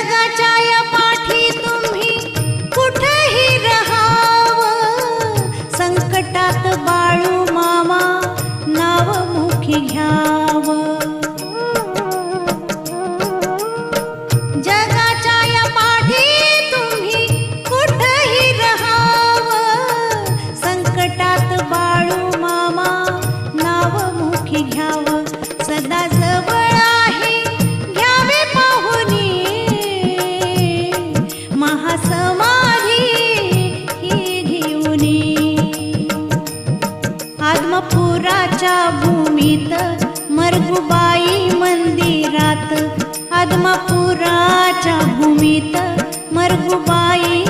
जगाच्या या पाठी तुम्ही कुठेही रहावं, संकटात बाळू मामा नाव मुखी घ्यावं. जगाच्या या पाठी तुम्ही कुठेही रहावं, संकटात बाळू मामा नाव मुखी घ्यावं. सदा जवळ आहे घ्यावे पाहुनी, महासमाधी ही घेऊनी. आदमापुराच्या भूमीत मरगुबाई मंदिरात, आदमापुराच्या भूमीत मरगुबाई